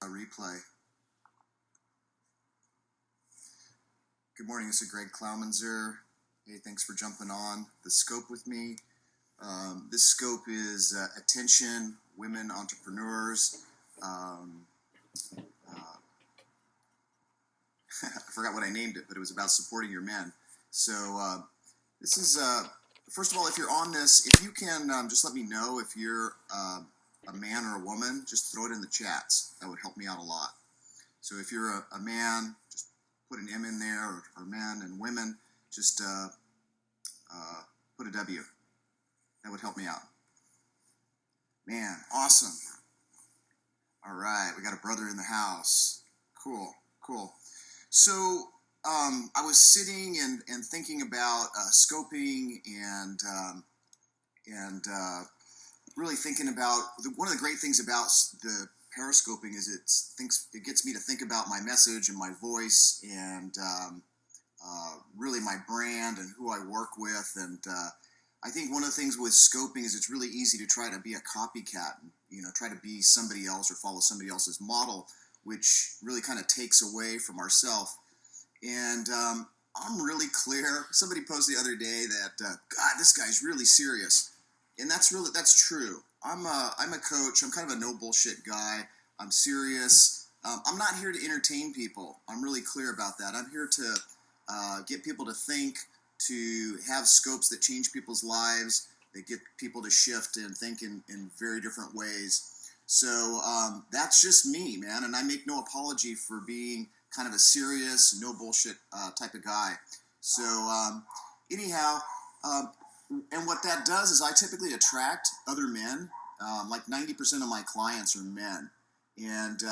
A replay. Good morning, this is Greg Klaumenzer. Hey, thanks for jumping on the scope with me. This scope is attention, women entrepreneurs. I forgot what I named it, but it was about supporting your men. So this is, first of all, if you're on this, if you can just let me know if you're a man or a woman, just throw it in the chats. That would help me out a lot. So if you're a man, just put an M in there, or men and women, just put a W. That would help me out. Man, awesome. All right, we got a brother in the house. Cool. So I was sitting and thinking about scoping and really thinking about one of the great things about the periscoping is it gets me to think about my message and my voice and really my brand and who I work with. And I think one of the things with scoping is it's really easy to try to be a copycat, try to be somebody else or follow somebody else's model, which really kind of takes away from ourselves. And I'm really clear. Somebody posted the other day that, God, this guy's really serious. And that's true. I'm a coach. I'm kind of a no bullshit guy. I'm serious. I'm not here to entertain people. I'm really clear about that. I'm here to get people to think, to have scopes that change people's lives, that get people to shift and think in very different ways. So that's just me, man. And I make no apology for being kind of a serious, no bullshit type of guy. So anyhow, and what that does is I typically attract other men. Like 90% of my clients are men. And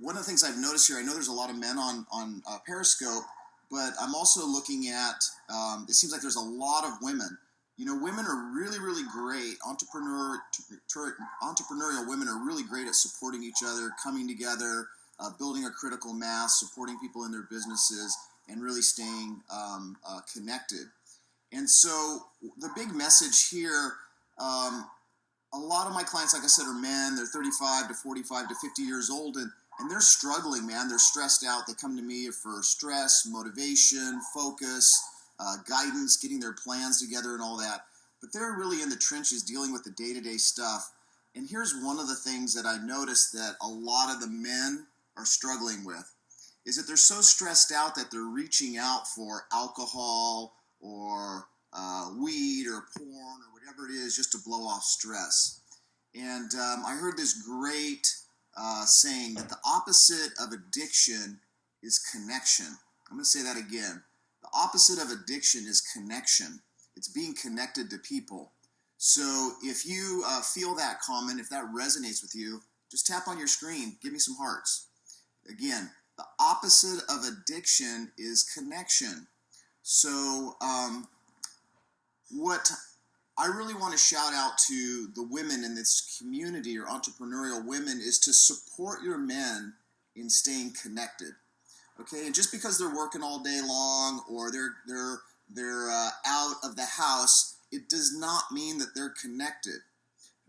one of the things I've noticed here, I know there's a lot of men on Periscope, but I'm also looking at, it seems like there's a lot of women. Women are really, really great. Entrepreneurial women are really great at supporting each other, coming together, building a critical mass, supporting people in their businesses, and really staying connected. And so the big message here, a lot of my clients, like I said, are men. They're 35 to 45 to 50 years old, and they're struggling, man. They're stressed out. They come to me for stress, motivation, focus, guidance, getting their plans together and all that. But they're really in the trenches dealing with the day-to-day stuff. And here's one of the things that I noticed that a lot of the men are struggling with, is that they're so stressed out that they're reaching out for alcohol or weed or porn or whatever it is just to blow off stress. And I heard this great saying that the opposite of addiction is connection. I'm going to say that again. The opposite of addiction is connection. It's being connected to people. So if you feel that comment, if that resonates with you, just tap on your screen. Give me some hearts. Again, the opposite of addiction is connection. So what I really want to shout out to the women in this community, or entrepreneurial women, is to support your men in staying connected. Okay, and just because they're working all day long or they're out of the house, it does not mean that they're connected.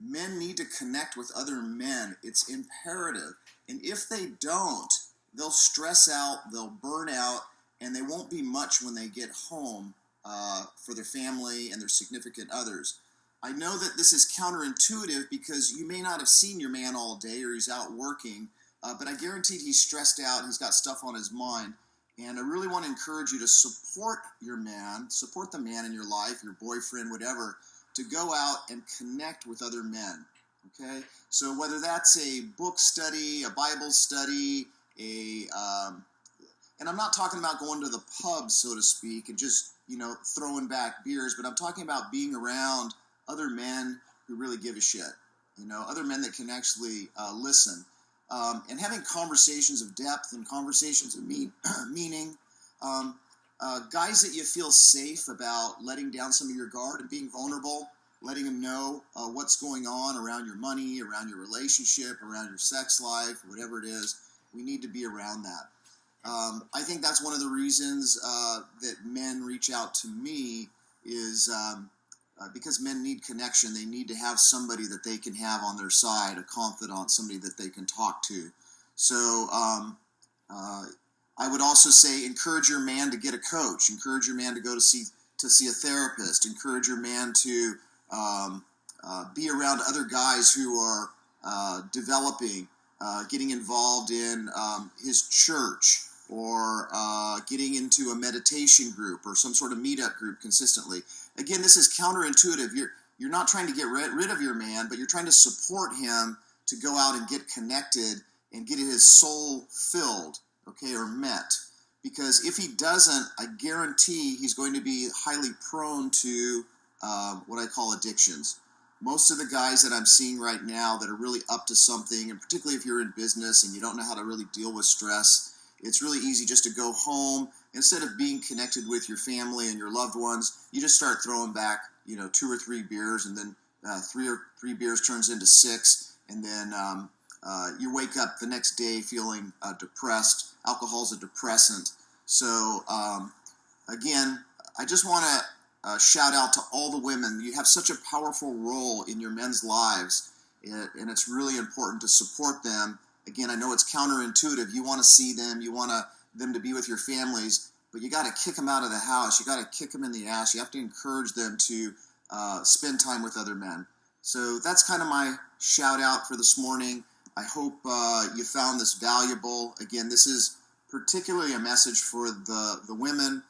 Men need to connect with other men. It's imperative. And if they don't, they'll stress out, they'll burn out, and they won't be much when they get home for their family and their significant others. I know that this is counterintuitive because you may not have seen your man all day or he's out working, but I guarantee he's stressed out and he's got stuff on his mind. And I really want to encourage you to support your man, support the man in your life, your boyfriend, whatever, to go out and connect with other men. Okay? So whether that's a book study, a Bible study, and I'm not talking about going to the pub, so to speak, and just, throwing back beers, but I'm talking about being around other men who really give a shit, other men that can actually listen, and having conversations of depth and conversations of meaning, guys that you feel safe about letting down some of your guard and being vulnerable, letting them know what's going on around your money, around your relationship, around your sex life, whatever it is. We need to be around that. I think that's one of the reasons that men reach out to me is because men need connection. They need to have somebody that they can have on their side, a confidant, somebody that they can talk to. So I would also say encourage your man to get a coach. Encourage your man to go to see a therapist. Encourage your man to be around other guys who are developing, getting involved in his church, or getting into a meditation group or some sort of meetup group consistently. Again, this is counterintuitive. You're not trying to get rid of your man, but you're trying to support him to go out and get connected and get his soul filled, okay, or met. Because if he doesn't, I guarantee he's going to be highly prone to what I call addictions. Most of the guys that I'm seeing right now that are really up to something, and particularly if you're in business and you don't know how to really deal with stress, it's really easy just to go home. Instead of being connected with your family and your loved ones, you just start throwing back, 2 or 3 beers, and then 3 beers turns into 6, and then you wake up the next day feeling depressed. Alcohol's a depressant. So again, I just want to shout out to all the women. You have such a powerful role in your men's lives, and it's really important to support them. Again, I know it's counterintuitive. You want to see them, you want them to be with your families, but you got to kick them out of the house. You got to kick them in the ass. You have to encourage them to spend time with other men. So that's kind of my shout out for this morning. I hope you found this valuable. Again, this is particularly a message for the women.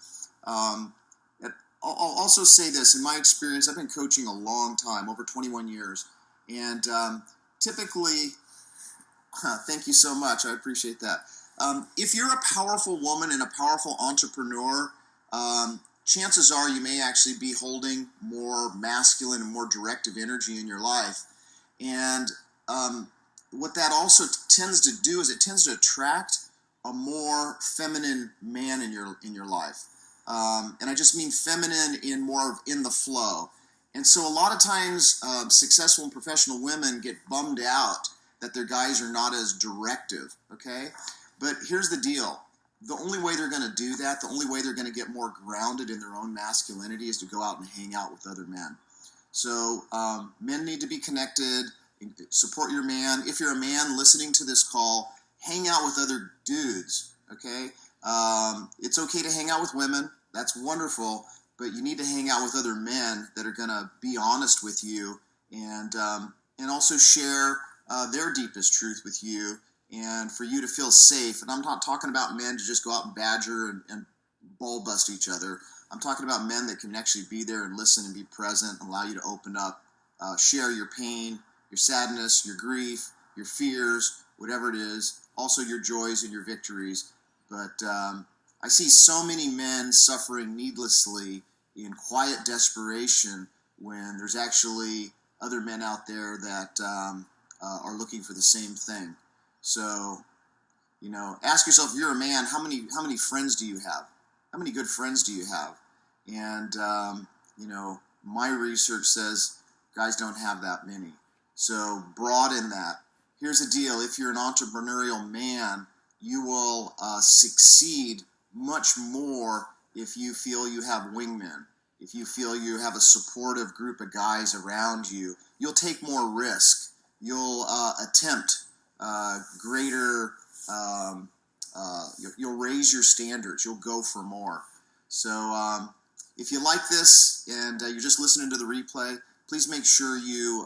I'll also say this. In my experience, I've been coaching a long time, over 21 years. And typically, thank you so much. I appreciate that. If you're a powerful woman and a powerful entrepreneur, chances are you may actually be holding more masculine and more directive energy in your life. And what that also tends to do is it tends to attract a more feminine man in your life. And I just mean feminine in the flow. And so a lot of times successful and professional women get bummed out that their guys are not as directive, okay? But here's the deal. The only way they're going to do that, the only way they're going to get more grounded in their own masculinity is to go out and hang out with other men. So men need to be connected, support your man. If you're a man listening to this call, hang out with other dudes, okay? It's okay to hang out with women. That's wonderful, but you need to hang out with other men that are going to be honest with you and also share their deepest truth with you, and for you to feel safe. And I'm not talking about men to just go out and badger and ball bust each other. I'm talking about men that can actually be there and listen and be present, and allow you to open up, share your pain, your sadness, your grief, your fears, whatever it is, also your joys and your victories. But I see so many men suffering needlessly in quiet desperation when there's actually other men out there that are looking for the same thing. So, ask yourself, if you're a man, how many friends do you have? How many good friends do you have? And, my research says guys don't have that many. So broaden that. Here's the deal. If you're an entrepreneurial man, you will succeed much more if you feel you have wingmen. If you feel you have a supportive group of guys around you, you'll take more risk. You'll attempt greater, you'll raise your standards. You'll go for more. So if you like this and you're just listening to the replay, please make sure you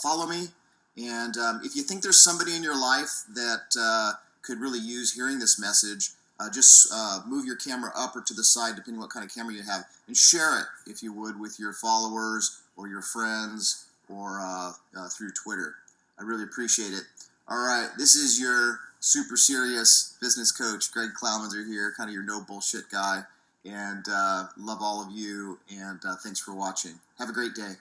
follow me. And if you think there's somebody in your life that could really use hearing this message, just move your camera up or to the side, depending on what kind of camera you have, and share it, if you would, with your followers or your friends or through Twitter. I really appreciate it. All right, this is your super serious business coach, Greg Klaumanzer here, kind of your no bullshit guy, and love all of you, and thanks for watching. Have a great day.